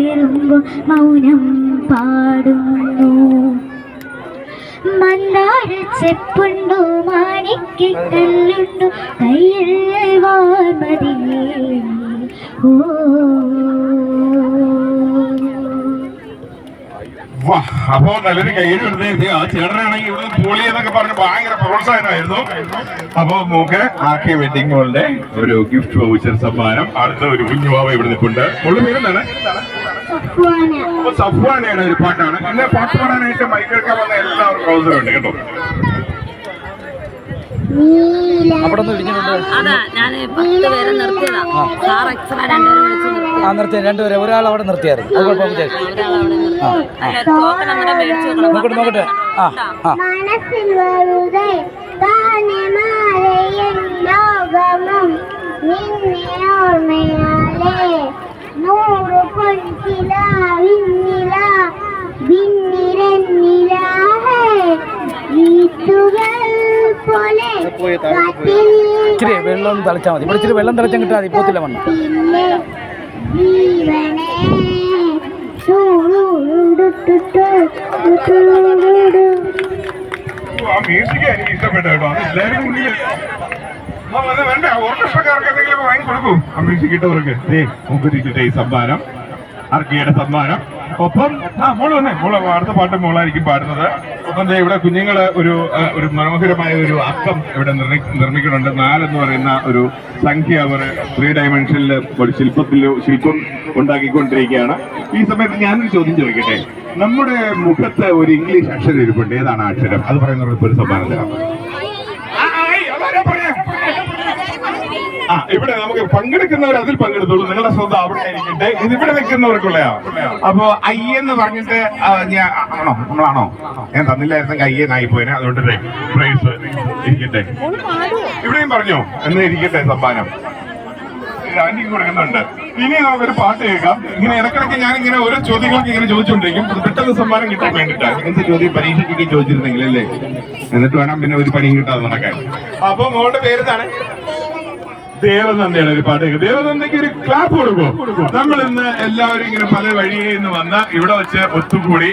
ഉയരുമ്പോൾ മൗനം പാടുന്നു. മന്ദാര ചെപ്പുണ്ടോ മാണിക്കല്ലുണ്ടോ കയ്യിൽ വാർമതിയേ. ഓ അപ്പോ നല്ലൊരു കയ്യിലെടുത്ത് ആ ചേട്ടനാണെങ്കിൽ ഇവിടെ പൊളി എന്നൊക്കെ പറഞ്ഞ് ഭയങ്കര പ്രോത്സാഹനമായിരുന്നു. അപ്പൊ മോക്ക് ആക്കി വെഡിങ് മോളുടെ ഒരു ഗിഫ്റ്റ് വൗച്ചർ സമ്മാനം. അടുത്ത ഒരു കുഞ്ഞുവാവ ഇവിടെ നിൽപ്പുണ്ട്. മോളുടെ പേരെന്താണ്? അപ്പൊ സഫ്വാനയുടെ ഒരു പാട്ടാണ്. ഇന്ന് പാട്ട് പാടാനായിട്ട് മൈക്കെടുക്കാൻ വന്ന എല്ലാവർക്കും അവസരമുണ്ട് കേട്ടോ. അവിടെ നിന്ന് ഇടിഞ്ഞിട്ടുണ്ട്. നിർത്തിയ രണ്ടുപേരെ, ഒരാൾ അവിടെ നിർത്തിയായിരുന്നു. അത് കുഴപ്പമില്ല. നോക്കട്ടെ നോക്കട്ടെ. ആ ആ ഇച്ചിരി വെള്ളം തളിച്ചാൽ മതി. ഇവിടെ ഇച്ചിരി വെള്ളം തളിച്ചാൽ കിട്ടാതെ പോത്തില്ല മണ്ണ്. ആ മ്യൂസിക് എനിക്ക് ഇഷ്ടപ്പെട്ടു കേട്ടോ. അത് എല്ലാവരും മുന്നിൽ വേണ്ട ഓർക്കസ്ട്രക്കാർക്ക് എന്തെങ്കിലും വാങ്ങി കൊടുക്കും. ആ മ്യൂസിക് ഇട്ടവർക്ക് മുമ്പിരിക്കട്ടെ ഈ സമ്മാനം, അർക്കിയുടെ സമ്മാനം. ഒപ്പം മോള് വന്നേ, മോള് അടുത്ത പാട്ട് മോളായിരിക്കും പാടുന്നത്. ഒപ്പം ഇവിടെ കുഞ്ഞുങ്ങള് ഒരു മനോഹരമായ ഒരു അക്കം ഇവിടെ നിർമ്മിക്കുന്നുണ്ട്. 4 എന്ന് പറയുന്ന ഒരു സംഖ്യ അവർ 3 ഡയമെൻഷനിൽ ഒരു ശില്പം ഉണ്ടാക്കിക്കൊണ്ടിരിക്കുകയാണ്. ഈ സമയത്ത് ഞാനൊരു ചോദ്യം ചോദിക്കട്ടെ. നമ്മുടെ മുഖത്ത് ഒരു ഇംഗ്ലീഷ് അക്ഷരം ഇരിപ്പുണ്ട്. ഏതാണ് ആ അക്ഷരം? അത് പറയുന്നവർക്ക് ഒരു സമ്മാനം തരാം. ഇവിടെ നമുക്ക് പങ്കെടുക്കുന്നവർ അതിൽ പങ്കെടുത്തോളൂ. നിങ്ങളുടെ ശ്രദ്ധ അവിടെ ആയിരിക്കട്ടെ. ഇതിവിടെ നിൽക്കുന്നവർക്കുള്ളയാ. അപ്പോ അയ്യെന്ന് പറഞ്ഞിട്ട് ആണോ നമ്മളാണോ? ഞാൻ തന്നില്ലായിരുന്നെങ്കിൽ അയ്യെന്നായി പോയനെ. അതുകൊണ്ട് പ്രൈസ് ഇരിക്കട്ടെ. ഇവിടെയും പറഞ്ഞോ എന്ന് ഇരിക്കട്ടെ സമ്മാനം. ആന്റിക്ക് കൊടുക്കുന്നുണ്ട്. ഇനി നമുക്കൊരു പാട്ട് കേൾക്കാം. ഇങ്ങനെ ഇടക്കിടയ്ക്ക് ഞാനിങ്ങനെ ഓരോ ചോദ്യങ്ങൾക്ക് ഇങ്ങനെ ചോദിച്ചുകൊണ്ടിരിക്കും. പെട്ടെന്ന് സമ്മാനം കിട്ടാൻ വേണ്ടിയിട്ടാണ്. ഇങ്ങനത്തെ ചോദ്യം പരീക്ഷയ്ക്ക് ചോദിച്ചിരുന്നെങ്കിൽ അല്ലേ, എന്നിട്ട് വേണം പിന്നെ ഒരു പണിയും കിട്ടാതെ നടക്കാൻ. അപ്പൊ മോളുടെ പേരെന്താണ്? ദേവനന്ദയുടെ ഒരു പാട്ട്. ദേവനന്ദയ്ക്ക് ഒരു ക്ലാപ്പ് കൊടുക്കും. നമ്മൾ ഇന്ന് എല്ലാവരും ഇങ്ങനെ പല വഴിയിൽ നിന്ന് വന്ന് ഇവിടെ വെച്ച് ഒത്തുകൂടി